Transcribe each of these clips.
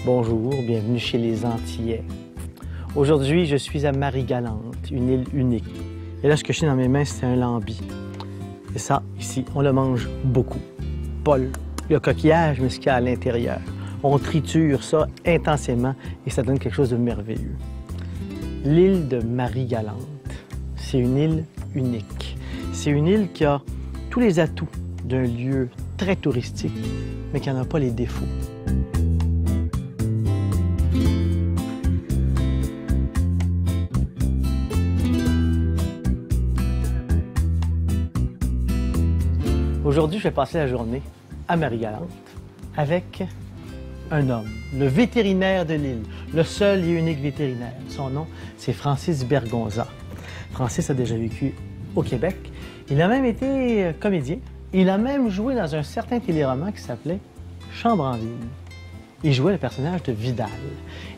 Bonjour, bienvenue chez les Antillais. Aujourd'hui, je suis à Marie-Galante, une île unique. Et là, ce que j'ai dans mes mains, c'est un lambi. Et ça, ici, on le mange beaucoup. Pas le coquillage, mais ce qu'il y a à l'intérieur. On triture ça intensément et ça donne quelque chose de merveilleux. L'île de Marie-Galante, c'est une île unique. C'est une île qui a tous les atouts d'un lieu très touristique, mais qui n'en a pas les défauts. Aujourd'hui, je vais passer la journée à Marie-Galante avec un homme, le vétérinaire de l'île, le seul et unique vétérinaire. Son nom, c'est Francis Bergonza. Francis a déjà vécu au Québec. Il a même été comédien. Il a même joué dans un certain téléroman qui s'appelait Chambre en ville. Il jouait le personnage de Vidal.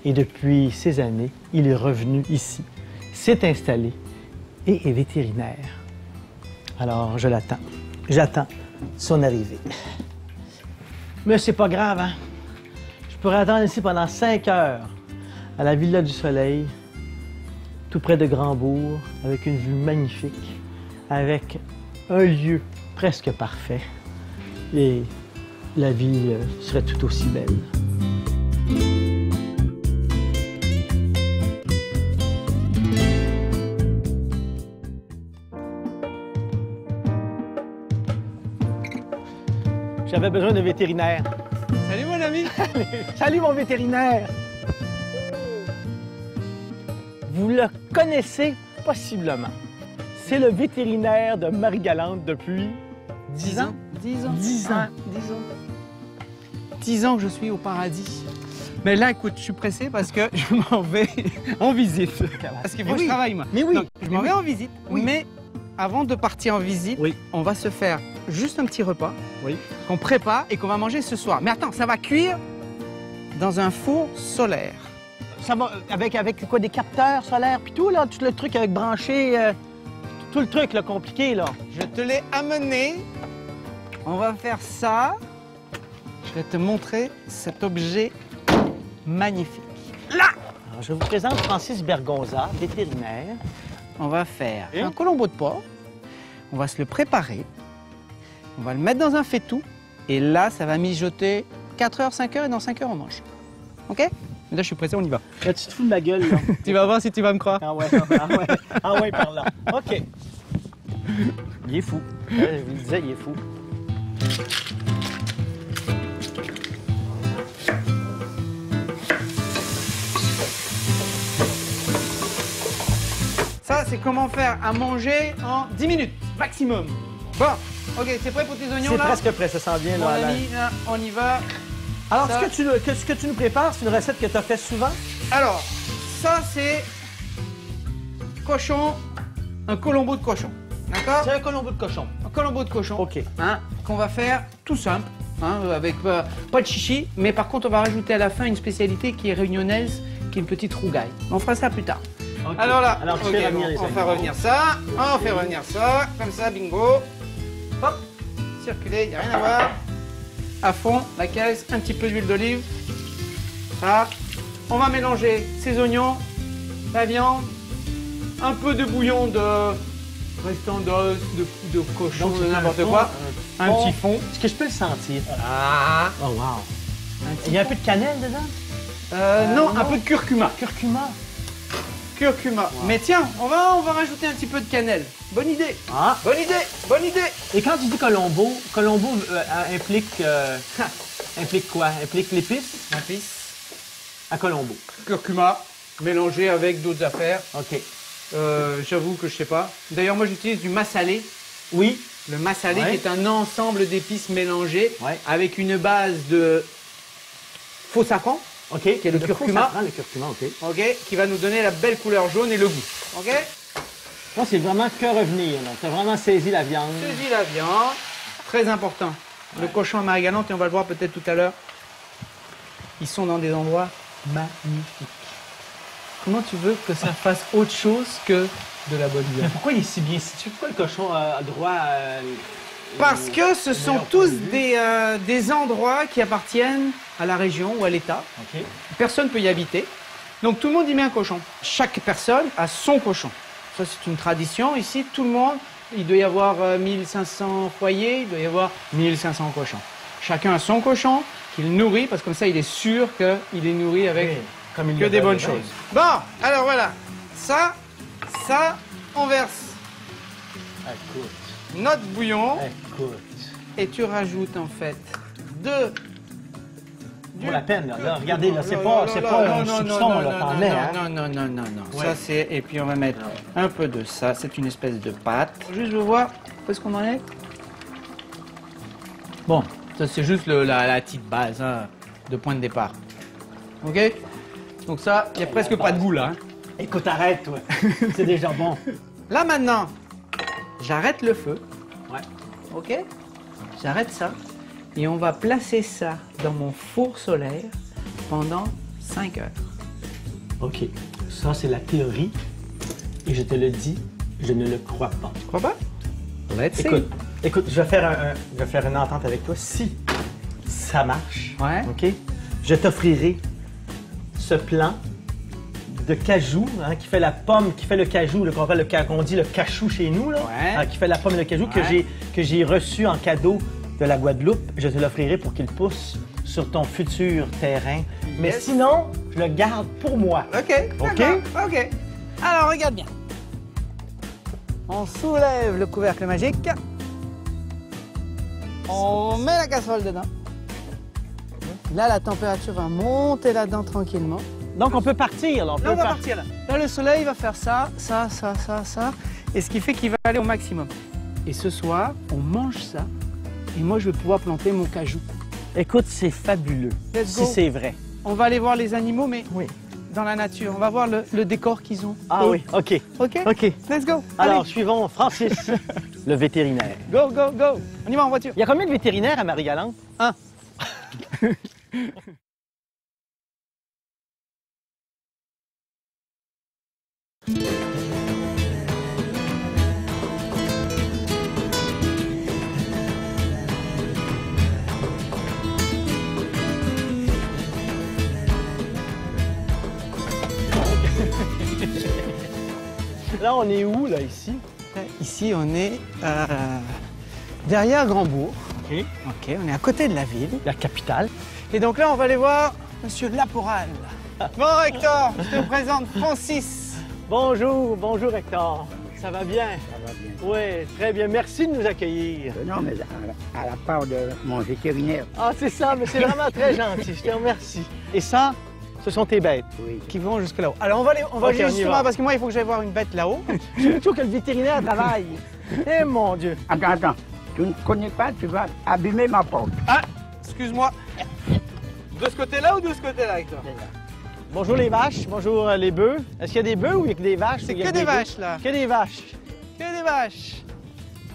Et depuis ces années, il est revenu ici, s'est installé et est vétérinaire. Alors, je l'attends. J'attends son arrivée. Mais c'est pas grave, hein? Je pourrais attendre ici pendant 5 heures, à la Villa du Soleil, tout près de Grandbourg, avec une vue magnifique, avec un lieu presque parfait. Et la vie serait tout aussi belle. J'avais besoin de vétérinaire. Salut mon ami! Salut mon vétérinaire! Vous le connaissez possiblement. C'est le vétérinaire de Marie-Galante depuis 10 ans. 10 ans. 10 ans. Ah, 10 ans. 10 ans que je suis au paradis. Mais là, écoute, je suis pressé parce que je m'en vais en visite. Parce qu'il faut que je travaille, moi. Mais oui. Donc, je m'en vais en visite. Oui. Mais avant de partir en visite, Oui. on va se faire juste un petit repas Oui. qu'on prépare et qu'on va manger ce soir. Mais attends, ça va cuire dans un four solaire. Ça va avec quoi, des capteurs solaires puis tout, là, tout le truc avec branché, tout le truc là, compliqué, là. Je te l'ai amené. On va faire ça. Je vais te montrer cet objet magnifique. Là! Alors, je vous présente Francis Bergonza, vétérinaire. On va faire Et? un colombo de porc. On va se le préparer. On va le mettre dans un faitout. Et là, ça va mijoter 4 heures, 5 heures et dans 5 heures, on mange. OK? Là, je suis pressé, on y va. Là, tu te fous de ma gueule, là. Tu vas voir si tu vas me croire. Ah ouais, ah ouais, par là. OK. Il est fou. Je vous le disais, il est fou. Ça, c'est comment faire à manger en 10 minutes, maximum. Bon, OK, c'est prêt pour tes oignons, C'est là? presque prêt, ça sent bien, Mon là. ami, là, on y va. Alors, Ça- ce que tu nous prépares, c'est une recette que tu as fait souvent? Alors, ça, c'est cochon, un colombo de cochon. D'accord? C'est un colombo de cochon. Un colombo de cochon. OK. Hein, qu'on va faire tout simple, hein, avec pas de chichi, mais par contre, on va rajouter à la fin une spécialité qui est réunionnaise, qui est une petite rougaille. On fera ça plus tard. OK. Alors là, Alors, tu ok, fais revenir bon, les on fait oignons. revenir ça, on fait revenir ça, comme ça, bingo. Hop, circuler, il n'y a rien à voir. À fond, la caisse, un petit peu d'huile d'olive. Ça, on va mélanger ces oignons, la viande, un peu de bouillon de restant d'os, de cochon, Donc, de c'est n'importe un quoi. fond, Un petit fond. Est-ce que je peux le sentir? Ah. Oh, wow. Il y a un peu de cannelle dedans? Non, un peu de curcuma. Curcuma. Curcuma. Wow. Mais tiens, on va rajouter un petit peu de cannelle. Bonne idée. Ah. Bonne idée. Bonne idée. Et quand tu dis Colombo, Colombo implique, implique quoi? Implique l'épice Épice. à Colombo. Curcuma mélangé avec d'autres affaires. OK. J'avoue que je sais pas. D'ailleurs, moi j'utilise du massalé. Oui. Le massalé Ouais. qui est un ensemble d'épices mélangées Ouais. avec une base de faux safran, OK. qui est le curcuma. Le curcuma, OK. ok, qui va nous donner la belle couleur jaune et le goût. Ok. Moi, c'est vraiment que revenir. Tu as vraiment saisi la viande. Saisis la viande, très important. Le cochon à Marie-Galante, et on va le voir peut-être tout à l'heure, ils sont dans des endroits magnifiques. Comment tu veux que ça fasse autre chose que de la bonne Mais viande? pourquoi il est si bien situé? Pourquoi le cochon a droit à... Parce que ce sont meilleur tous point de vue. des endroits qui appartiennent à la région ou à l'État. OK. Personne ne peut y habiter. Donc tout le monde y met un cochon. Chaque personne a son cochon. Ça, c'est une tradition. Ici, tout le monde, il doit y avoir 1500 foyers, il doit y avoir 1500 cochons. Chacun a son cochon qu'il nourrit, parce que comme ça, il est sûr qu'il est nourri avec Oui, comme il que le des veut, bonnes oui. choses. Bon, alors voilà. Ça, on verse Écoute. notre bouillon Écoute. et tu rajoutes en fait Pour la peine, là. Regardez, là, c'est pas un soupçon, là, t'en mets, hein. Non. Ouais. Ça, c'est... Et puis, on va mettre un peu de ça. C'est une espèce de pâte. Juste, je veux voir où est-ce qu'on en est. Bon, ça, c'est juste la petite base hein, de point de départ. OK? Donc ça, il n'y a presque pas de goût, là. Hein. Écoute, arrête, toi. C'est déjà bon. Là, maintenant, j'arrête le feu. Ouais. OK? J'arrête ça. Et on va placer ça dans mon four solaire pendant 5 heures. OK. Ça, c'est la théorie. Et je te le dis, je ne le crois pas. Tu crois pas? Let's see. Écoute, je vais faire une entente avec toi. Si ça marche, Ouais. OK, je t'offrirai ce plan de cajou, hein, qui fait la pomme, qui fait le cajou, qu'on dit le cachou chez nous, là, Ouais. hein, qui fait la pomme et le cajou, Ouais. que j'ai reçu en cadeau de la Guadeloupe. Je te l'offrirai pour qu'il pousse sur ton futur terrain. Mais Yes. sinon, je le garde pour moi. OK. OK? d'accord, OK. Alors, regarde bien. On soulève le couvercle magique. On met la casserole dedans. Là, la température va monter là-dedans tranquillement. Donc, on peut partir. Là, Là, on va partir là. Là, le soleil va faire ça. Et ce qui fait qu'il va aller au maximum. Et ce soir, on mange ça. Et moi, je vais pouvoir planter mon cajou. Écoute, c'est fabuleux. Let's Si go. c'est vrai. On va aller voir les animaux, mais Oui. dans la nature. On va voir le décor qu'ils ont. Ah eux. oui, OK. OK? OK. Let's go. Alors, Allez. suivons Francis, le vétérinaire. Go, go, go. On y va en voiture. Il y a combien de vétérinaires à Marie-Galante? Un. Là, on est où, là, ici? Ici, on est derrière Grandbourg. OK. OK, on est à côté de la ville. La capitale. Et donc là, on va aller voir Monsieur Laporal. Bon, Hector, je te présente Francis. Bonjour Hector. Ça va bien? Ça va bien. Oui, très bien. Merci de nous accueillir. Non, mais à la part de mon vétérinaire, Ah, c'est ça, mais c'est vraiment très gentil. Je te remercie. Et ça, ce sont tes bêtes. oui. Qui vont jusque là-haut. Alors, on va Ok, on y justement, va. parce que moi, il faut que j'aille voir une bête là-haut. Je veux plutôt que le vétérinaire travaille. Eh mon Dieu. Attends. Tu ne connais pas, tu vas abîmer ma porte. Ah, excuse-moi. De ce côté-là ou de ce côté-là, Hector? Bonjour les vaches, bonjour les bœufs. Est-ce qu'il y a des bœufs ou il y a que des vaches? C'est ou il y a que des bœufs? vaches, là. Que des vaches. Que des vaches.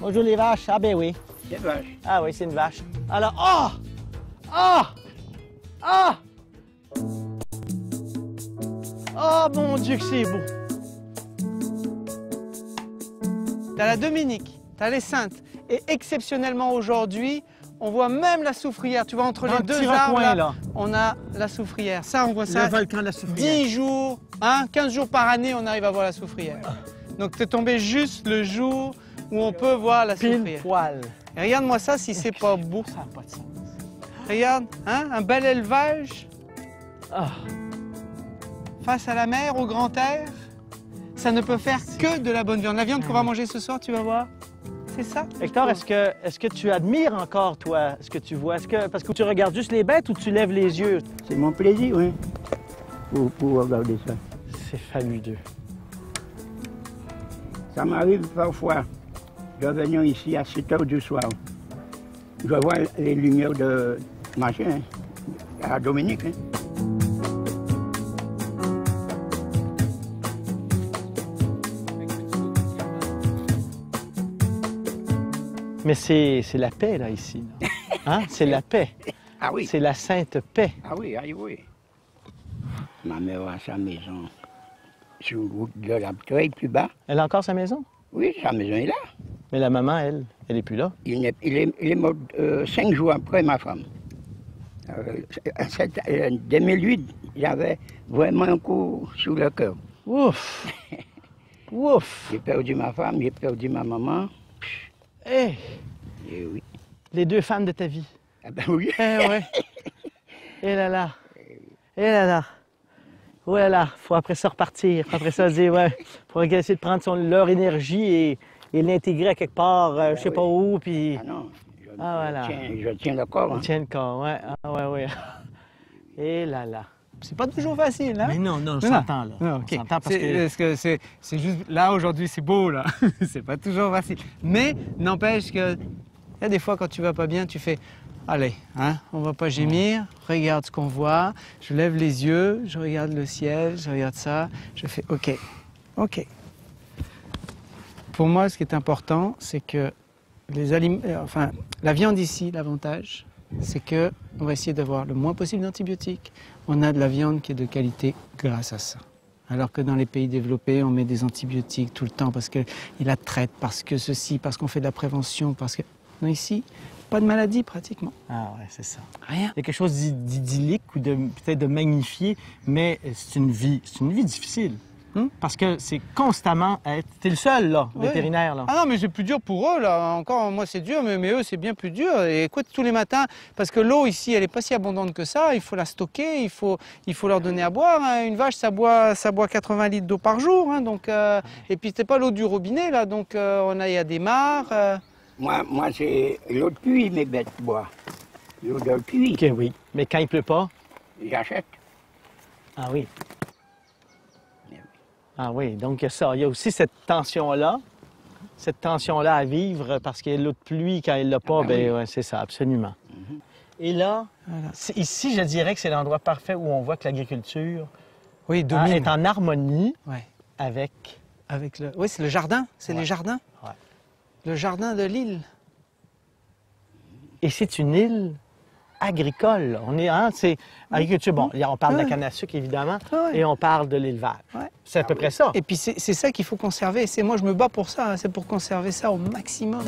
Bonjour les vaches. Ah ben oui. C'est vache. Ah oui, c'est une vache. Alors, ah! Ah! Ah! Oh mon Dieu que c'est beau! T'as la Dominique, t'as les Saintes. Et exceptionnellement aujourd'hui, on voit même la soufrière. Tu vois, entre Dans les le deux petit arbres, recoin, là, là. on a la soufrière. Ça, on voit ça. Le volcan de la soufrière. 10 jours, 15 jours par année, on arrive à voir la soufrière. Donc, t'es tombé juste le jour où on peut voir la Pile soufrière. poil. Et regarde-moi ça si c'est pas beau. Ça n'a pas de sens. Regarde, hein, un bel élevage Ah, face à la mer, au grand air. Ça ne peut faire que de la bonne viande. La viande qu'on va manger ce soir, tu vas voir. C'est ça. Hector, est-ce que tu admires encore, toi, ce que tu vois? Parce que tu regardes juste les bêtes ou tu lèves les yeux? C'est mon plaisir, oui, pour regarder ça. C'est fabuleux. Ça m'arrive parfois de venir ici à 7 h du soir. Je vois les lumières de machin, à Dominique. Hein. Mais c'est la paix, là, ici. Là. Hein? C'est la paix. Ah oui. C'est la sainte paix. Ah oui, ah oui. Ma mère a sa maison sur le route de la Breteuil, plus bas. Elle a encore sa maison? Oui, sa maison est là. Mais la maman, elle est plus là. Il est mort 5 jours après ma femme. En 2008, j'avais vraiment un coup sur le cœur. Ouf! Ouf! J'ai perdu ma femme, j'ai perdu ma maman. Hé! Et oui. Les 2 femmes de ta vie. Ah ben oui. Eh ouais. Et là là. Et là là. Oh là là. Faut après ça repartir. Après ça dire, ouais. Faut essayer de prendre leur énergie et l'intégrer à quelque part, je sais pas où, puis... Ah non, voilà. je tiens le corps. Hein. Tiens le corps, ouais. Ah ouais, ouais. Et là là. C'est pas toujours facile, hein? Mais non, on s'entend, là. Non, ok. On s'entend parce que... C'est juste... Là, aujourd'hui, c'est beau, là. C'est pas toujours facile. Mais n'empêche que... Il y a des fois, quand tu vas pas bien, tu fais... Allez, hein, on va pas gémir. Regarde ce qu'on voit. Je lève les yeux, je regarde le ciel, je regarde ça. Je fais OK. OK. Pour moi, ce qui est important, c'est que la viande ici, l'avantage, c'est que on va essayer d'avoir le moins possible d'antibiotiques. On a de la viande qui est de qualité grâce à ça. Alors que dans les pays développés, on met des antibiotiques tout le temps parce qu'ils la traitent, parce que ceci, parce qu'on fait de la prévention, parce que... Non, ici, pas de maladie pratiquement. Ah ouais, c'est ça. Rien. Il y a quelque chose d'idyllique ou peut-être de magnifié, mais c'est une vie difficile. Parce que c'est constamment être... T'es le seul, là, Oui. vétérinaire, là. Ah non, mais c'est plus dur pour eux, là. Encore, moi, c'est dur, mais eux, c'est bien plus dur. Et écoute, tous les matins, parce que l'eau ici, elle n'est pas si abondante que ça. Il faut la stocker, il faut leur donner à boire. Hein. Une vache, ça boit 80 litres d'eau par jour. Hein, donc, et puis, c'est pas l'eau du robinet, là. Donc, il y a des mares. Moi c'est l'eau de puits, mes bêtes boivent. L'eau de puits, OK, oui. Mais quand il pleut pas... j'achète. Ah oui. Ah oui, donc il y a ça. Il y a aussi cette tension-là à vivre parce qu'il y a l'eau de pluie, quand il l'a pas, ben oui. ouais, c'est ça, absolument. Et là, Voilà. ici, je dirais que c'est l'endroit parfait où on voit que l'agriculture Oui, domine. est en harmonie Ouais. avec... Oui, c'est le jardin. C'est Ouais. les jardins. Ouais. Le jardin de l'île. Et c'est une île agricole. On est, c'est agriculture. Bon, on parle de la canne à sucre, évidemment, Ouais. et on parle de l'élevage. Ouais. C'est à peu près ça. Et puis c'est ça qu'il faut conserver. Moi, je me bats pour ça. Hein. C'est pour conserver ça au maximum.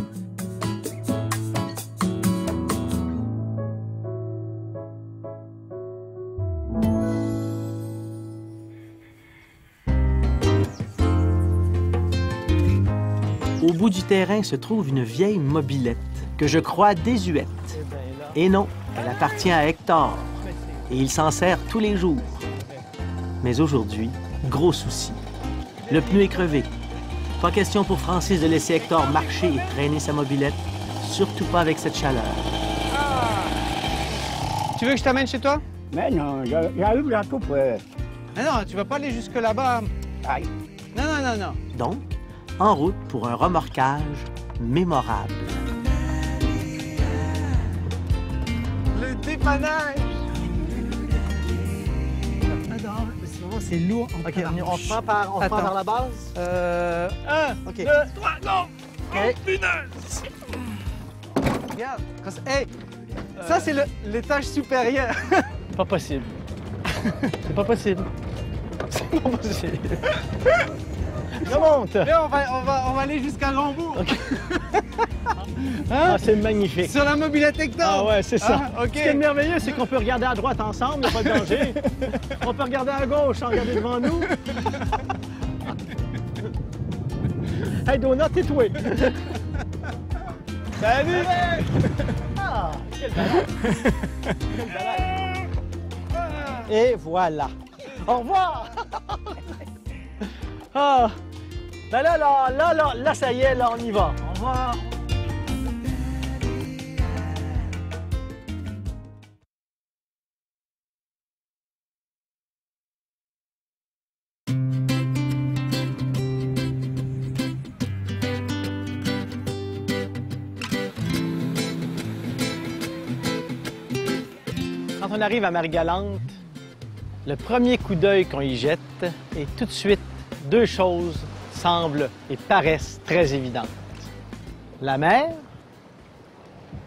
Au bout du terrain se trouve une vieille mobilette que je crois désuète. Et non, elle appartient à Hector et il s'en sert tous les jours. Mais aujourd'hui, gros souci. Le pneu est crevé. Pas question pour Francis de laisser Hector marcher et traîner sa mobilette, surtout pas avec cette chaleur. Tu veux que je t'amène chez toi? Mais non, j'arrive là tout près. Mais non, tu vas pas aller jusque là-bas. Aïe. Non. Donc, en route pour un remorquage mémorable. Le dépannage. C'est lourd. OK, on se prend par Attends. la base? 1, OK. 2, 3, go! OK. Regarde. Hey, ça, c'est l'étage supérieur. Pas possible. C'est pas possible. C'est pas possible. Remonte! Là, on va aller jusqu'à Rambourg. Ah, c'est magnifique. Sur la mobilette Hector. Ah ouais, c'est ça. Ah, OK. Ce qui est merveilleux, c'est qu'on peut regarder à droite ensemble, il n'y a pas de danger. On peut regarder à gauche sans regarder devant nous. Hey, Donut, tais-toi! Salut! Ah, quelle balade! Quelle balade! Et voilà. Au revoir! Ah! Ben là, ça y est, là, on y va. Au revoir! Quand on arrive à Marie-Galante, le premier coup d'œil qu'on y jette est tout de suite deux choses semblent et paraissent très évidentes. La mer,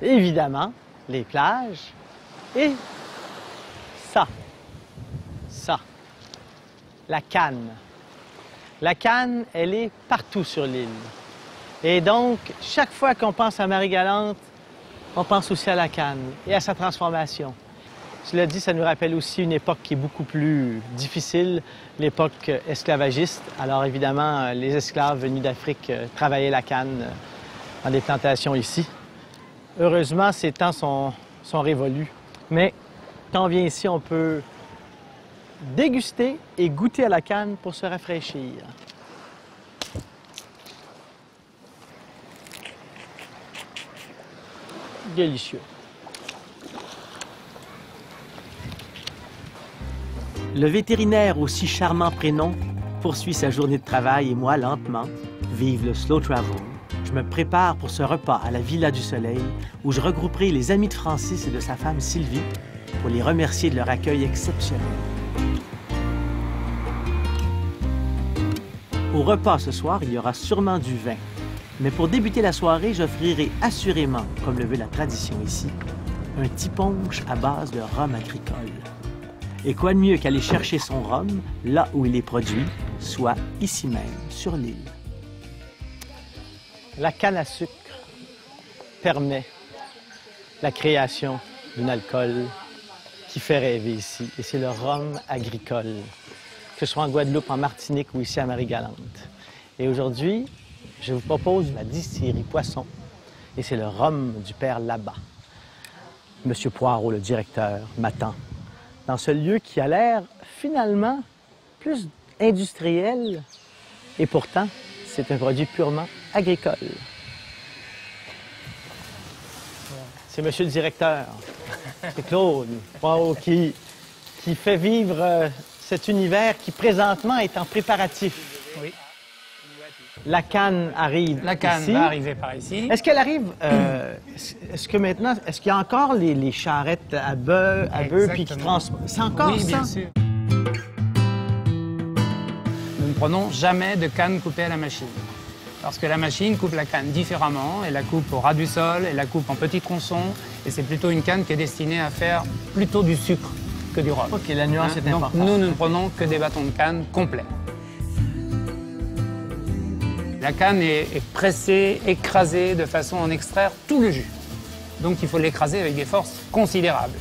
évidemment, les plages et ça, la canne. La canne, elle est partout sur l'île. Et donc, chaque fois qu'on pense à Marie-Galante, on pense aussi à la canne et à sa transformation. Cela dit, ça nous rappelle aussi une époque qui est beaucoup plus difficile, l'époque esclavagiste. Alors évidemment, les esclaves venus d'Afrique travaillaient la canne dans des plantations ici. Heureusement, ces temps sont révolus. Mais quand on vient ici, on peut déguster et goûter à la canne pour se rafraîchir. Délicieux. Le vétérinaire au si charmant prénom poursuit sa journée de travail et moi, lentement, vive le slow travel. Je me prépare pour ce repas à la Villa du Soleil où je regrouperai les amis de Francis et de sa femme Sylvie pour les remercier de leur accueil exceptionnel. Au repas ce soir, il y aura sûrement du vin. Mais pour débuter la soirée, j'offrirai assurément, comme le veut la tradition ici, un petit punch à base de rhum agricole. Et quoi de mieux qu'aller chercher son rhum là où il est produit, soit ici même, sur l'île. La canne à sucre permet la création d'un alcool qui fait rêver ici. Et c'est le rhum agricole, que ce soit en Guadeloupe, en Martinique ou ici à Marie-Galante. Et aujourd'hui, je vous propose la distillerie Poisson. Et c'est le rhum du père là-bas. Monsieur Poirot, le directeur, m'attend dans ce lieu qui a l'air finalement plus industriel. Et pourtant, c'est un produit purement agricole. C'est monsieur le directeur, c'est Claude Poirot qui fait vivre cet univers qui présentement est en préparatif. Oui. La canne arrive La canne ici. va arriver par ici. Est-ce qu'elle arrive, est-ce que maintenant, est-ce qu'il y a encore les charrettes à bœuf puis qui transportent? C'est encore Oui, ça? bien sûr. Nous ne prenons jamais de canne coupée à la machine. Parce que la machine coupe la canne différemment, elle la coupe au ras du sol, elle la coupe en petits tronçons, et c'est plutôt une canne qui est destinée à faire plutôt du sucre que du rhum. OK, la nuance est Donc importante. nous ne prenons que des bâtons de canne complets. La canne est pressée, écrasée de façon à en extraire tout le jus. Donc il faut l'écraser avec des forces considérables.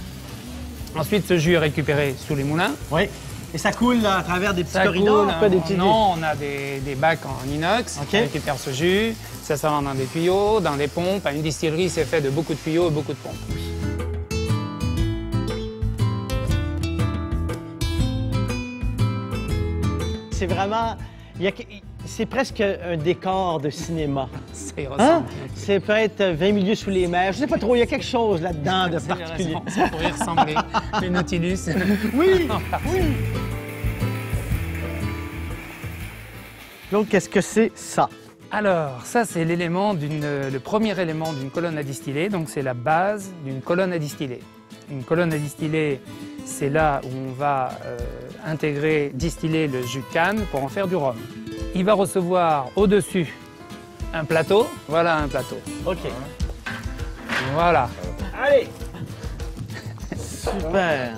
Ensuite, ce jus est récupéré sous les moulins. Oui. Et ça coule là, à travers des petits Ça corridors, coule, pas des petits... non, on a des bacs en inox OK. qui récupèrent ce jus. Ça va dans des tuyaux, dans des pompes. Une distillerie, c'est fait de beaucoup de tuyaux et beaucoup de pompes. C'est vraiment... C'est presque un décor de cinéma. Ça y Hein? ressemble. C'est peut-être 20 milieux sous les mers. Je sais pas trop, il y a quelque chose là-dedans de particulier. Ça pourrait ressembler. Les Nautilus. Oui, oui. Donc, qu'est-ce que c'est ça? Alors, ça, c'est le premier élément d'une colonne à distiller. Donc, c'est la base d'une colonne à distiller. Une colonne à distiller, c'est là où on va distiller le jus de canne pour en faire du rhum. Il va recevoir au-dessus un plateau. Voilà un plateau. OK. Voilà. Allez! Super.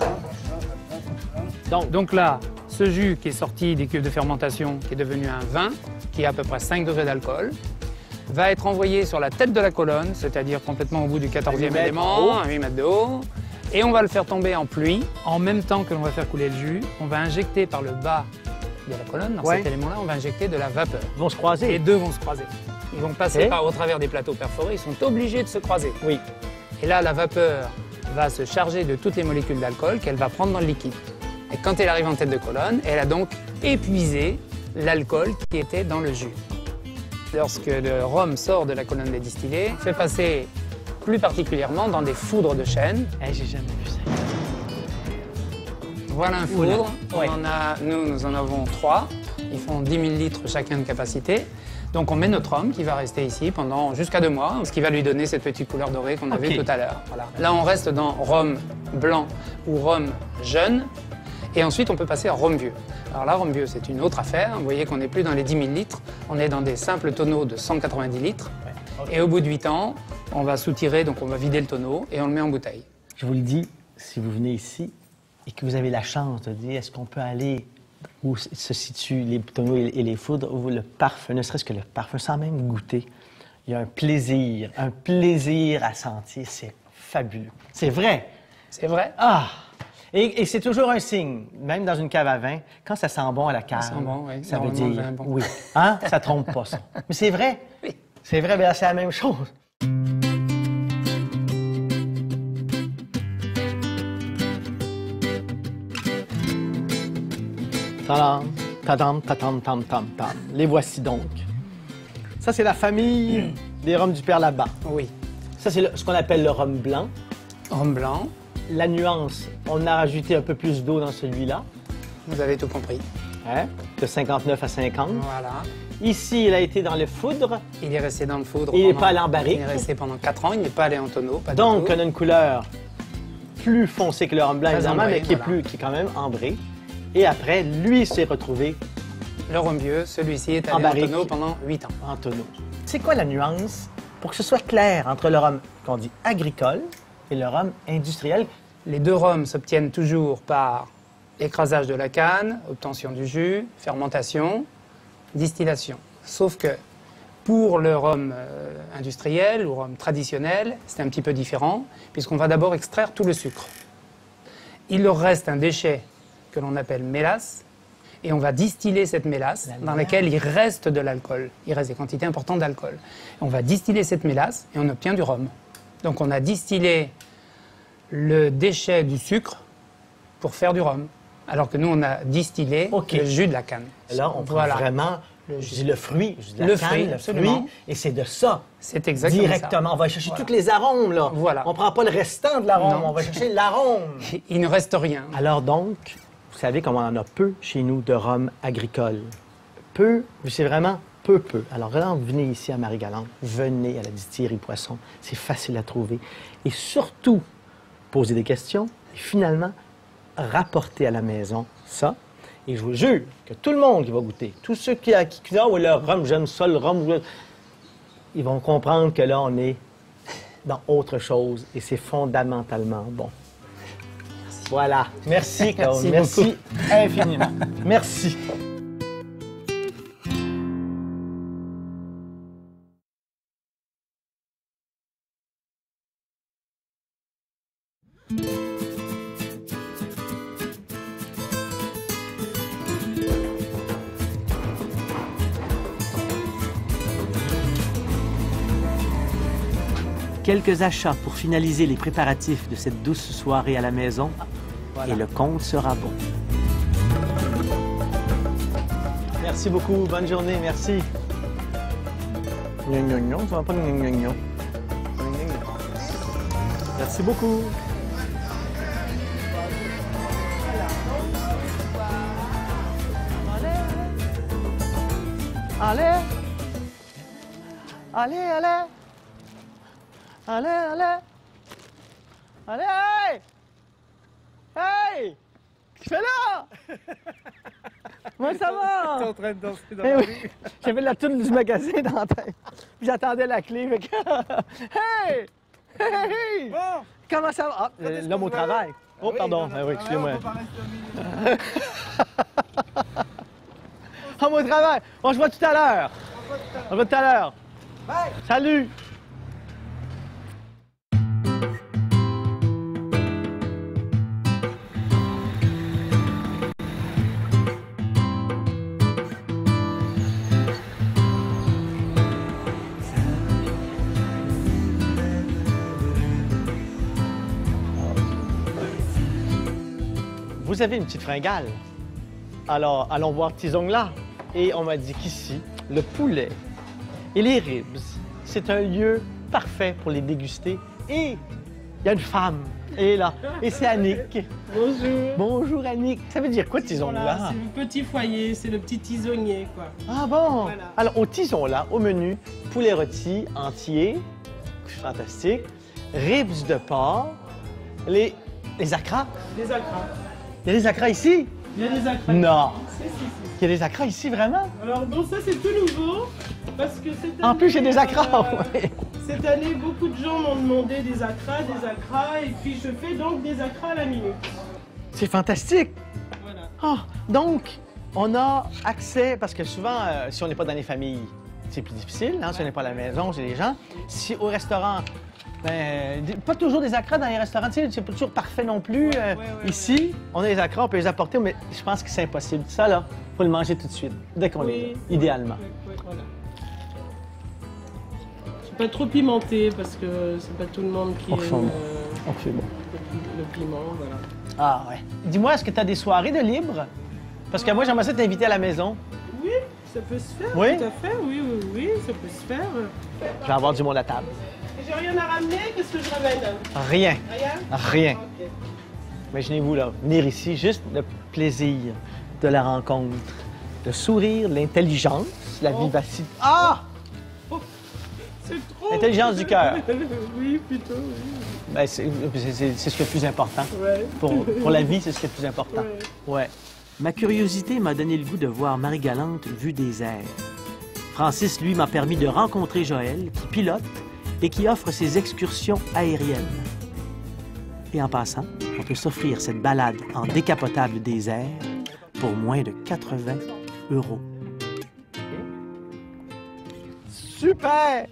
Donc là, ce jus qui est sorti des cuves de fermentation, qui est devenu un vin, qui a à peu près 5 degrés d'alcool, va être envoyé sur la tête de la colonne, c'est-à-dire complètement au bout du 14e élément, à 8 mètres de haut, et on va le faire tomber en pluie. En même temps que l'on va faire couler le jus, on va injecter par le bas de la colonne, dans Ouais. cet élément-là, on va injecter de la vapeur. Ils vont se Les croiser. deux vont se croiser. Ils vont passer Et au travers des plateaux perforés, ils sont obligés de se croiser. Oui. Et là, la vapeur va se charger de toutes les molécules d'alcool qu'elle va prendre dans le liquide. Et quand elle arrive en tête de colonne, elle a donc épuisé l'alcool qui était dans le jus. Lorsque le rhum sort de la colonne des distillés, on fait passer plus particulièrement dans des foudres de chêne. Eh, j'ai jamais vu ça. Voilà un Oula. foudre. Ouais. Nous en avons 3. Ils font 10 000 litres chacun de capacité. Donc on met notre rhum qui va rester ici pendant jusqu'à 2 mois, ce qui va lui donner cette petite couleur dorée qu'on avait Ok. tout à l'heure. Voilà. Là on reste dans rhum blanc ou rhum jeune. Et ensuite on peut passer à rhum vieux. Alors là, rhum vieux, c'est une autre affaire. Vous voyez qu'on n'est plus dans les 10 000 litres, on est dans des simples tonneaux de 190 litres. Ok. Et au bout de 8 ans, on va soutirer, donc on va vider le tonneau et on le met en bouteille. Je vous le dis, si vous venez ici et que vous avez la chance de dire est-ce qu'on peut aller où se situent les tonneaux et les foudres, où le parfum, ne serait-ce que le parfum, sans même goûter, il y a un plaisir à sentir. C'est fabuleux. C'est vrai. C'est vrai? Ah! Et c'est toujours un signe, même dans une cave à vin, quand ça sent bon à la cave, Ça sent bon, oui. ça veut Normalement, le dire vin est bon. oui. Hein? Ça trompe pas, ça. Mais c'est vrai. Oui. C'est vrai, ben, c'est la même chose. Tadam, tadam, tadam, tam, tam, tam. Les voici donc. Ça, c'est la famille des rhums du Père là-bas. Oui. Ça, c'est ce qu'on appelle le rhum blanc. Rhum blanc, La nuance, on a rajouté un peu plus d'eau dans celui-là, vous avez tout compris. hein, de 59 à 50. Voilà. Ici, il a été dans le foudre, Il est resté dans le foudre. Il n'est pendant- pas allé en barrique. Il est resté pendant 4 ans, il n'est pas allé en tonneau. Pas du donc tout. on a une couleur plus foncée que le rhum blanc, Très évidemment, ambré, mais qui est, voilà. qui est quand même ambré. Et après, lui s'est retrouvé Le rhum vieux, celui-ci est En allé en barrique. tonneau pendant 8 ans. en tonneau. C'est quoi la nuance pour que ce soit clair entre le rhum qu'on dit agricole et le rhum industriel? Les deux rhums s'obtiennent toujours par écrasage de la canne, obtention du jus, fermentation, distillation. Sauf que pour le rhum industriel ou rhum traditionnel, c'est un petit peu différent, puisqu'on va d'abord extraire tout le sucre. Il leur reste un déchet que l'on appelle mélasse, et on va distiller cette mélasse, dans laquelle il reste de l'alcool. Il reste des quantités importantes d'alcool. On va distiller cette mélasse et on obtient du rhum. Donc on a distillé le déchet du sucre pour faire du rhum, alors que nous on a distillé Ok. le jus de la canne. Là, on prend Voilà. vraiment Le je dis le fruit, je dis la Le canne, fruit, le absolument. fruit, et c'est de ça. C'est exactement Directement. On va chercher Voilà. tous les arômes, là. Voilà. On prend pas le restant de l'arôme, Non. on va chercher l'arôme. ça. Il ne reste rien. Alors donc, vous savez comme on en a peu chez nous de rhum agricole. Peu, c'est vraiment peu. Alors quand vous venez ici à Marie-Galante, venez à la distillerie Poisson. C'est facile à trouver. Et surtout, posez des questions et finalement, rapportez à la maison ça. Et je vous jure que tout le monde qui va goûter, tous ceux qui disent « Ah oui, le rhum, j'aime ça, le rhum... » ils vont comprendre que là, on est dans autre chose et c'est fondamentalement bon. Voilà. Merci, Claude. Merci Merci infiniment. Merci. Quelques achats pour finaliser les préparatifs de cette douce soirée à la maison et le compte sera bon. Merci beaucoup, bonne journée, merci. Gnon, gnon, gnon, ça va pas gnon, gnon, gnon. Merci beaucoup. Allez, allez, allez. Allez, allez! Allez, hey! Hey! Je fais là! Moi, ça va? T'es en train de danser dans Eh la oui, rue. j'avais la toune du magasin dans la tête. Puis j'attendais la clé. Fait que... hey! Hey, hey! Bon, Comment ça va? Ah, est-ce que l'homme au vous travail. Oh, pardon. non, Ah oui, non, excusez-moi. on peut pas rester au milieu. Homme au travail. On se voit tout à l'heure. On se voit tout à l'heure. Bye! Salut! vous avez une petite fringale. Alors, allons voir Tizong-là. Et on m'a dit qu'ici, le poulet et les ribs, c'est un lieu parfait pour les déguster. Et il y a une femme, elle est là. Et c'est Annick. Bonjour. Bonjour Annick. Ça veut dire quoi, Tizong-là? C'est le petit foyer, c'est le petit tisonnier, quoi. Ah bon? Voilà. Alors, au Tizong-là, au menu, poulet rôti entier, fantastique, ribs de porc, les acras. Des acras. Il y a des acras ici? Il y a des acras. Non. Si, si, si. Il y a des acras ici, vraiment? Alors bon, ça c'est tout nouveau, parce que cette année... En plus, j'ai des acras, ouais. Cette année, beaucoup de gens m'ont demandé des acras, et puis je fais donc des acras à la minute. C'est fantastique. Voilà. Ah, donc, on a accès, parce que souvent, si on n'est pas dans les familles, c'est plus difficile, hein, si on n'est pas à la maison, chez les gens. Si au restaurant, ben, pas toujours des acras dans les restaurants, tu sais, c'est pas toujours parfait non plus. Ouais. Ici, on a des acras, on peut les apporter, mais je pense que c'est impossible. Ça, là, faut le manger tout de suite, dès qu'on est là, idéalement. Oui, voilà. C'est pas trop pimenté, parce que c'est pas tout le monde qui aime C'est bon. le piment, voilà. Ah ouais. Dis-moi, est-ce que tu as des soirées de libre? Parce que moi, j'aimerais ça t'inviter à la maison. Oui, ça peut se faire, Oui? tout à fait, oui, ça peut se faire. Je vais avoir du monde à table. J'ai rien à ramener, qu'est-ce que je ramène? Rien. Rien? Rien. Ok. Imaginez-vous, là, venir ici, juste le plaisir de la rencontre, le sourire, l'intelligence, la vivacité. Ah! C'est trop! L'intelligence du cœur. Oui, plutôt, oui. Ben, c'est ce qui est le plus important. Ouais. Pour la vie, c'est ce qui est le plus important. Ouais. Ouais. Ma curiosité m'a donné le goût de voir Marie-Galante vue des airs. Francis, lui, m'a permis de rencontrer Joël, qui pilote et qui offre ses excursions aériennes. Et en passant, on peut s'offrir cette balade en décapotable des airs pour moins de 80 €. Super!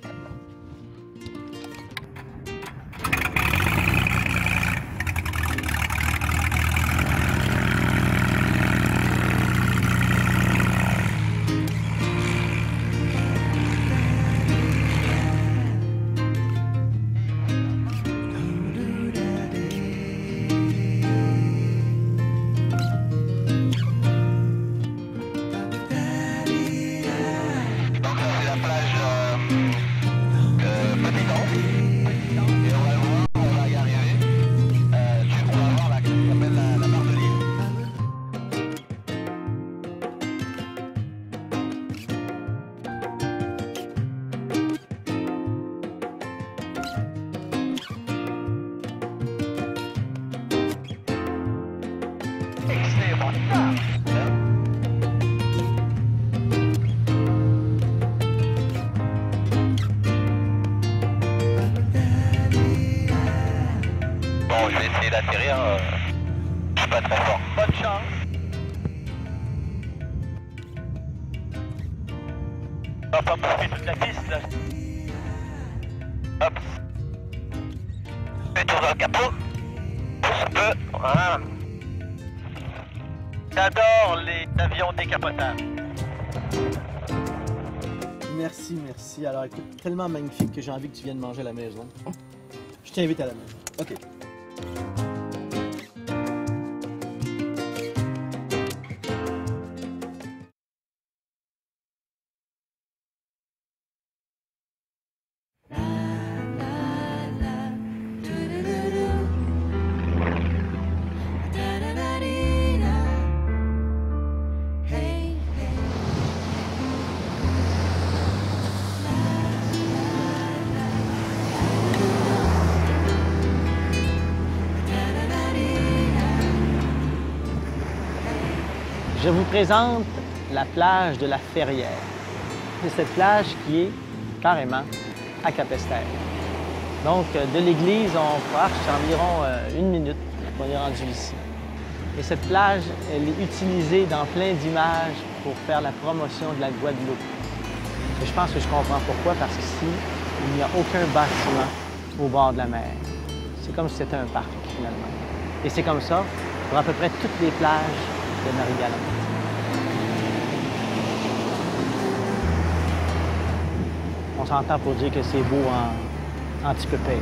Bon, je vais essayer d'atterrir. Je suis pas très fort. Bonne chance. On va pas bouffer toute la piste là. Hop. Fais tour dans le capot. Un peu. Voilà. J'adore les avions décapotables. Merci, merci. Alors, écoute, tellement magnifique que j'ai envie que tu viennes manger à la maison. Je t'invite à la maison. OK. Je vous présente la plage de la Ferrière. C'est cette plage qui est carrément à Capesterre. Donc, de l'église, on marche environ 1 minute. On est rendu ici. Et cette plage, elle est utilisée dans plein d'images pour faire la promotion de la Guadeloupe. Et je pense que je comprends pourquoi, parce qu'ici, il n'y a aucun bâtiment au bord de la mer. C'est comme si c'était un parc, finalement. Et c'est comme ça pour à peu près toutes les plages de Marie-Galante. On s'entend pour dire que c'est beau en petit peu pire.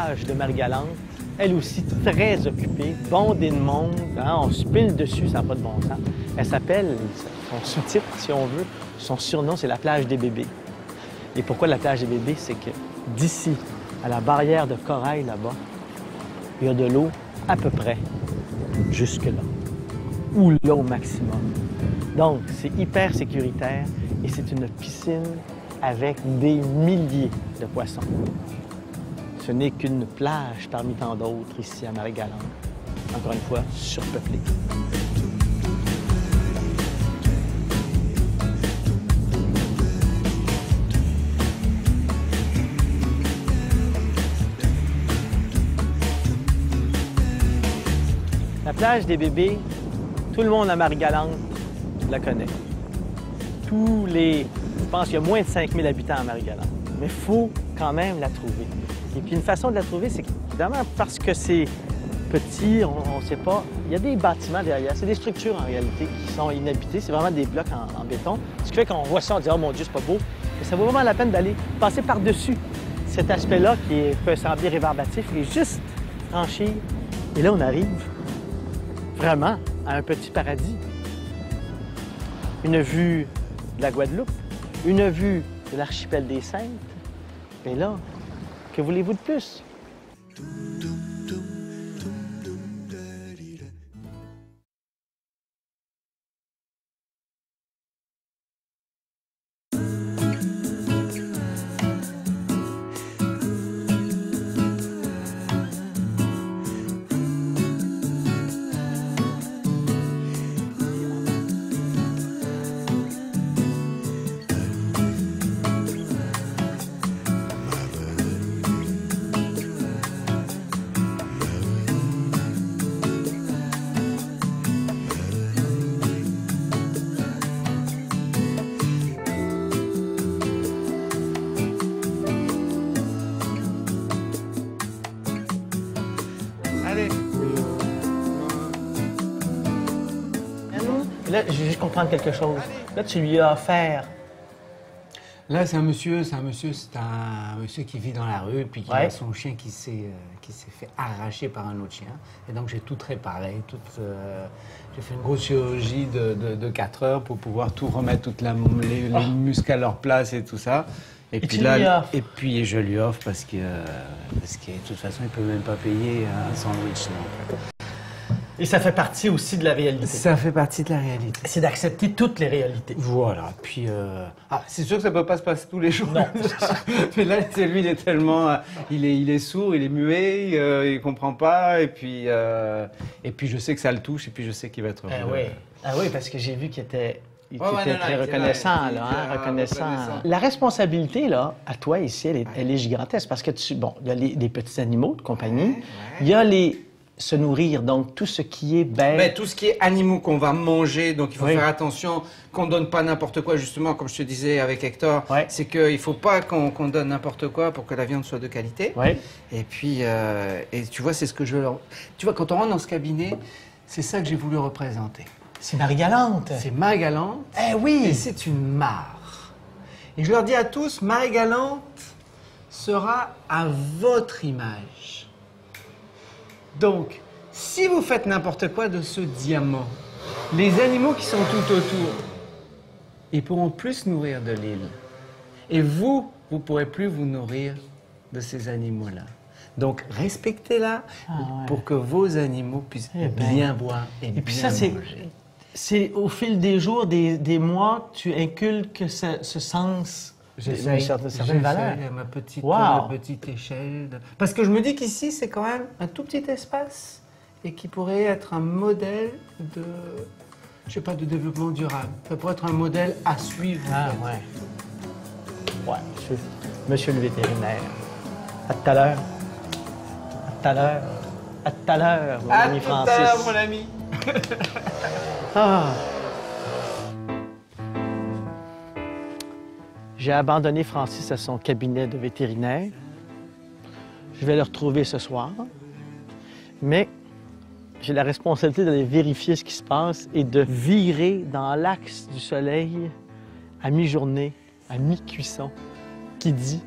plage de Marie-Galante, elle aussi très occupée, bondée de monde, hein, on se pile dessus, ça n'a pas de bon sens. Elle s'appelle, son sous-titre si on veut, son surnom c'est la plage des bébés. Et pourquoi la plage des bébés? C'est que d'ici à la barrière de corail là-bas, il y a de l'eau à peu près jusque-là, ou là au maximum. Donc c'est hyper sécuritaire et c'est une piscine avec des milliers de poissons. Ce n'est qu'une plage parmi tant d'autres ici à Marie-Galante. Encore une fois, surpeuplée. La plage des bébés, tout le monde à Marie-Galante la connaît. Je pense qu'il y a moins de 5000 habitants à Marie-Galante, mais il faut quand même la trouver. Et puis une façon de la trouver, c'est évidemment parce que c'est petit, on ne sait pas. Il y a des bâtiments derrière, c'est des structures en réalité qui sont inhabitées, c'est vraiment des blocs en béton. Ce qui fait qu'on voit ça, on dit « Oh mon Dieu, c'est pas beau », mais ça vaut vraiment la peine d'aller passer par-dessus cet aspect-là peut sembler rébarbatif et juste franchir. Et là, on arrive vraiment à un petit paradis. Une vue de la Guadeloupe, une vue de l'archipel des Saintes. Et là, que voulez-vous de plus? Là, je veux juste comprendre quelque chose. Là, tu lui as offert. Là, c'est un monsieur qui vit dans la rue, puis qui a son chien qui s'est fait arracher par un autre chien. Et donc, j'ai tout réparé. J'ai fait une grosse chirurgie de 4 heures pour pouvoir tout remettre, les muscles à leur place et tout ça. Et puis là, je lui offre parce que de toute façon, il ne peut même pas payer un sandwich. Donc. Et ça fait partie aussi de la réalité. Ça fait partie de la réalité. C'est d'accepter toutes les réalités. Voilà. Puis, c'est sûr que ça ne peut pas se passer tous les jours. Non. Mais là, lui, il est tellement... il est sourd, il est muet, il ne comprend pas. Et puis, je sais que ça le touche, et puis je sais qu'il va être heureux. Oui, parce que j'ai vu qu'il était... très reconnaissant, reconnaissant. La responsabilité, là, à toi, ici, elle est gigantesque parce que il y a les petits animaux de compagnie, il y a se nourrir, donc tout ce qui est bête. Tout ce qui est animaux qu'on va manger, donc il faut faire attention qu'on ne donne pas n'importe quoi, justement, comme je te disais avec Hector, c'est qu'il ne faut pas qu'on donne n'importe quoi pour que la viande soit de qualité. Et puis, et tu vois, c'est ce que Tu vois, quand on rentre dans ce cabinet, c'est ça que j'ai voulu représenter. C'est Marie-Galante. C'est Marie-Galante. Eh oui! Et c'est une mare. Et je leur dis à tous, Marie-Galante sera à votre image. Donc, si vous faites n'importe quoi de ce diamant, les animaux qui sont tout autour, ils pourront plus se nourrir de l'île. Et vous ne pourrez plus vous nourrir de ces animaux-là. Donc, respectez-la pour que vos animaux puissent bien boire et puis bien manger. C'est au fil des jours, des mois, tu inculques ce sens d'une certaine valeur. À ma petite échelle. Parce que je me dis qu'ici, c'est quand même un tout petit espace et qui pourrait être un modèle de, je sais pas, de développement durable. Ça pourrait être un modèle à suivre. Monsieur le vétérinaire. À tout à l'heure. À tout à l'heure. À tout à l'heure, mon ami Francis. À tout à l'heure, mon ami. J'ai abandonné Francis à son cabinet de vétérinaire. Je vais le retrouver ce soir. Mais j'ai la responsabilité d'aller vérifier ce qui se passe et de virer dans l'axe du soleil à mi-journée, à mi-cuisson, qui dit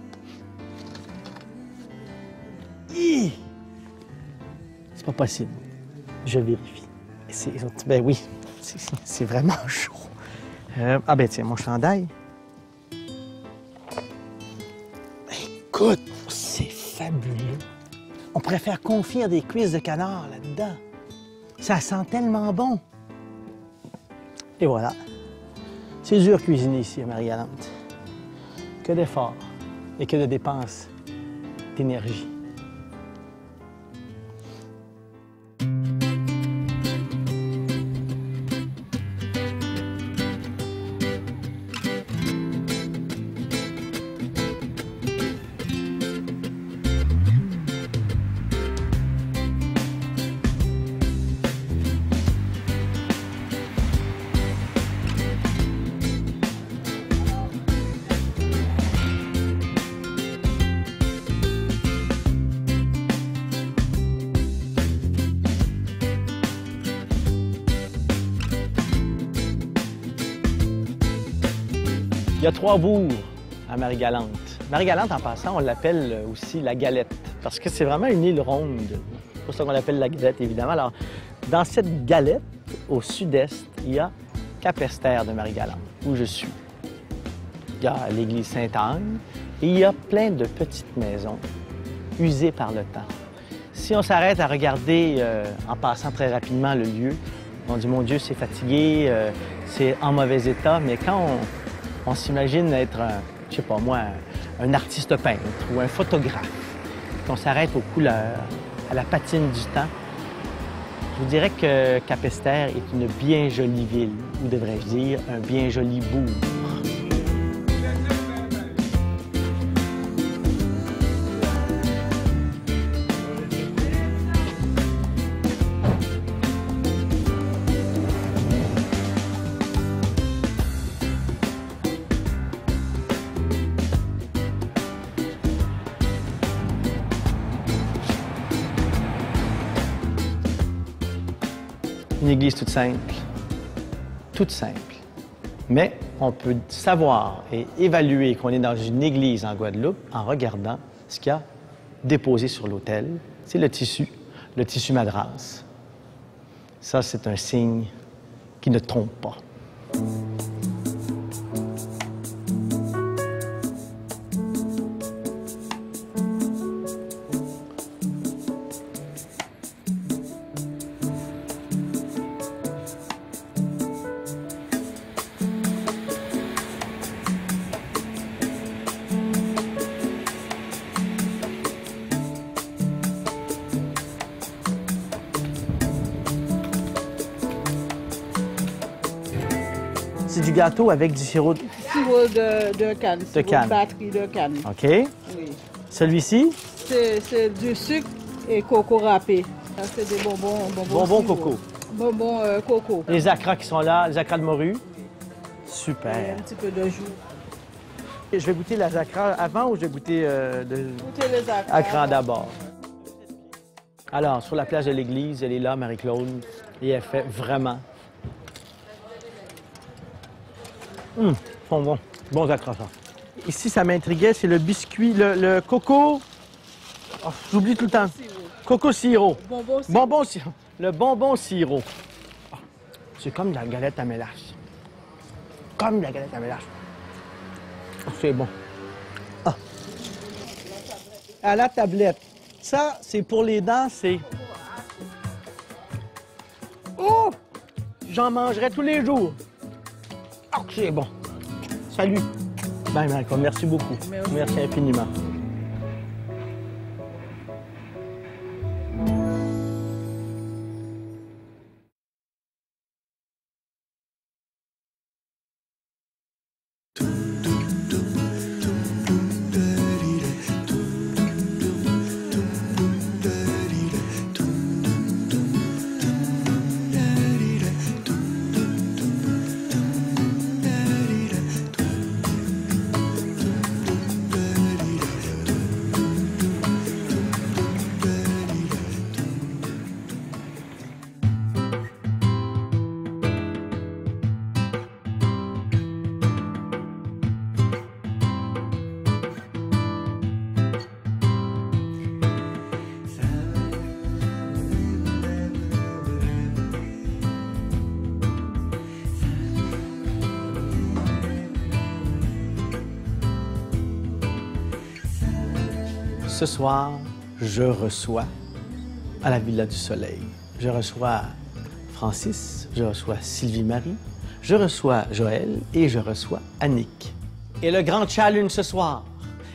Hi! C'est pas possible. Je vérifie. Ben oui, c'est vraiment chaud. Ah ben tiens, mon chandail. Écoute, c'est fabuleux. On pourrait faire confire des cuisses de canard là-dedans. Ça sent tellement bon. Et voilà. C'est dur cuisiner ici à Marie-Galante. Que d'efforts et que de dépenses d'énergie. Il y a 3 bourgs à Marie-Galante. Marie-Galante, en passant, on l'appelle aussi la Galette, parce que c'est vraiment une île ronde. C'est pour ça qu'on l'appelle la Galette, évidemment. Alors, dans cette galette, au sud-est, il y a Capesterre de Marie-Galante, où je suis. Il y a l'église Sainte-Anne, et il y a plein de petites maisons usées par le temps. Si on s'arrête à regarder, en passant très rapidement le lieu, on dit, mon Dieu, c'est fatigué, c'est en mauvais état, mais quand on s'imagine être, je sais pas moi, un artiste peintre ou un photographe, qu'on s'arrête aux couleurs, à la patine du temps, je vous dirais que Capesterre est une bien jolie ville, ou devrais-je dire, un bien joli bourg. Une église toute simple. Mais on peut savoir et évaluer qu'on est dans une église en Guadeloupe en regardant ce qu'il y a déposé sur l'autel. C'est le tissu madras. Ça, c'est un signe qui ne trompe pas. C'est du gâteau avec du sirop Sirop de canne. De canne. Batterie de canne. OK. Oui. Celui-ci? C'est du sucre et coco râpé. Ça, c'est des bonbons. Bonbons sirop. coco. Bonbons coco. Les acras qui sont là, les acras de morue. Et Super. un petit peu de jus. Je vais goûter les acras avant ou je vais goûter Goûtez les acras. acras d'abord? Alors, sur la place de l'église, elle est là, Marie-Claude, et elle fait vraiment... sont bons. Bons acras, ça. Ici, ça m'intriguait, c'est le biscuit, le coco... Oh, j'oublie tout le temps. Coco sirop. Bonbons sirop. Bonbon sirop. Le bonbon sirop. Oh, c'est comme de la galette à mélasse. Comme de la galette à mélasse. Oh, c'est bon. Ah. À la tablette. Ça, c'est pour les dents, c'est... Oh! J'en mangerai tous les jours. Oh, c'est bon. Salut. Bye, Michael. Merci beaucoup. Merci infiniment. Ce soir, je reçois à la Villa du Soleil. Je reçois Francis, je reçois Sylvie-Marie, je reçois Joël et je reçois Annick. Et le grand challenge ce soir,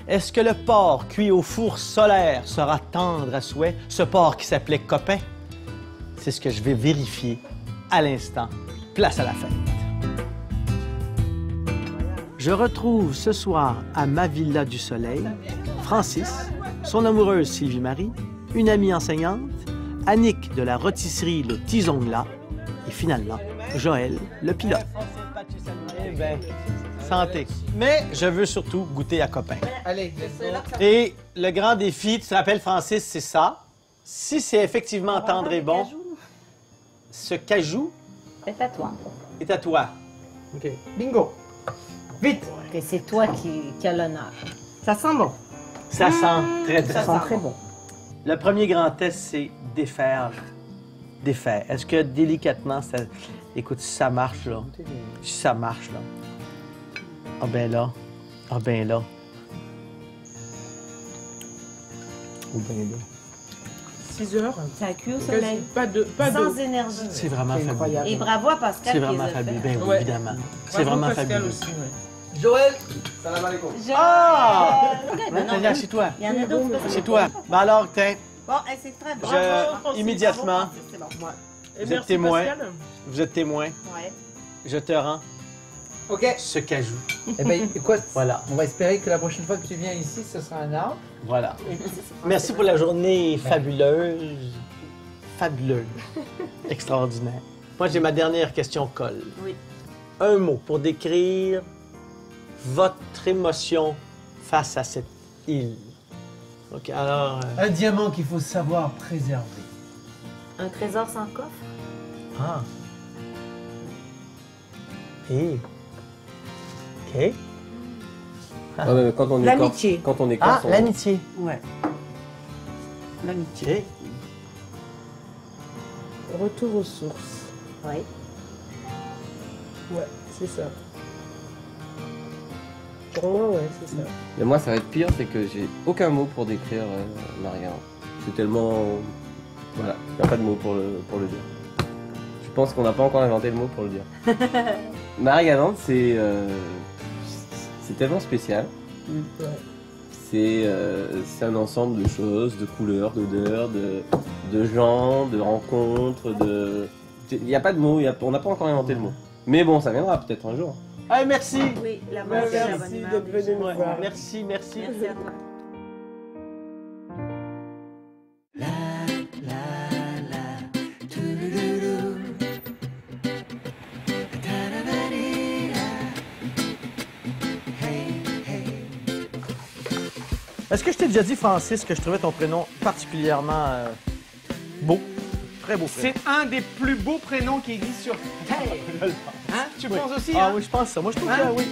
est-ce que le porc cuit au four solaire sera tendre à souhait, ce porc qui s'appelait Copain? C'est ce que je vais vérifier à l'instant. Place à la fête. Je retrouve ce soir à ma Villa du Soleil Francis, son amoureuse Sylvie-Marie, une amie enseignante, Annick de la rôtisserie Le Tizongla et finalement Joël, le pilote. Eh bien, santé. Mais je veux surtout goûter à Copain. Allez, Et le grand défi, tu te rappelles Francis, c'est ça. Si c'est effectivement tendre et bon, ce cajou C'est à toi. est à toi. OK. Bingo. Vite. Que c'est toi qui as l'honneur. Ça sent bon. Ça sent très très Ça bon. sent très bon. Le premier grand test, c'est défaire. Défaire. Est-ce que délicatement, ça... Écoute, si ça marche, là. Si ça marche, là. Ah ben là. Ah ben là. Oh ben là. 6 heures. Ça a cuit au Quasi soleil. pas d'eau. Sans énergie. C'est vraiment fabuleux. incroyable. Et bravo à Pascal C'est qui vraiment les a fabuleux. fait. Ben oui, Ouais. évidemment. C'est Bravo, vraiment Pascal fabuleux. aussi, ouais. Joël! Ah! Ok, ben non, Vas-y, assieds-toi. il y en a d'autres. parce que- Assieds-toi. Ben alors, tiens, Bon, c'est très bon. Je- immédiatement, C'est bon. Et Vous êtes merci, témoin. Pascal. vous êtes témoin. Ouais. Je te rends OK. ce cajou. Eh bien, écoute, Voilà. on va espérer que la prochaine fois que tu viens ici, ce sera un arbre. Voilà. Merci pour la journée fabuleuse. Fabuleuse. Extraordinaire. Moi, j'ai ma dernière question colle. Oui. Un mot pour décrire votre émotion face à cette île. OK, alors... Un diamant qu'il faut savoir préserver. Un trésor sans coffre. Ah. Et... OK. Ouais, mais quand on est L'amitié. Quand on est Ah, corse, on- l'amitié. Ouais. L'amitié. OK. Retour aux sources. Oui. Ouais, c'est ça. Pour moi, ouais, c'est ça. Mais moi, ça va être pire, c'est que j'ai aucun mot pour décrire Marie-Galante. C'est tellement... Voilà, il n'y a pas de mots pour le dire. Je pense qu'on n'a pas encore inventé le mot pour le dire. Marie-Galante, c'est tellement spécial. Ouais. C'est un ensemble de choses, de couleurs, d'odeurs, de gens, de rencontres, de... Il n'y a pas de mots, on n'a pas encore inventé le mot. Mais bon, ça viendra peut-être un jour. Ah, merci. Oui, la bonne la bonne Merci humeur d'être des venu gens. me voir. Merci, merci. Merci à toi. Est-ce que je t'ai déjà dit, Francis, que je trouvais ton prénom particulièrement beau? Très beau prénom. C'est un des plus beaux prénoms qui existent sur Terre. Hein? Tu penses aussi, Ah hein? oui, je pense ça. Moi, je trouve Hein? que oui.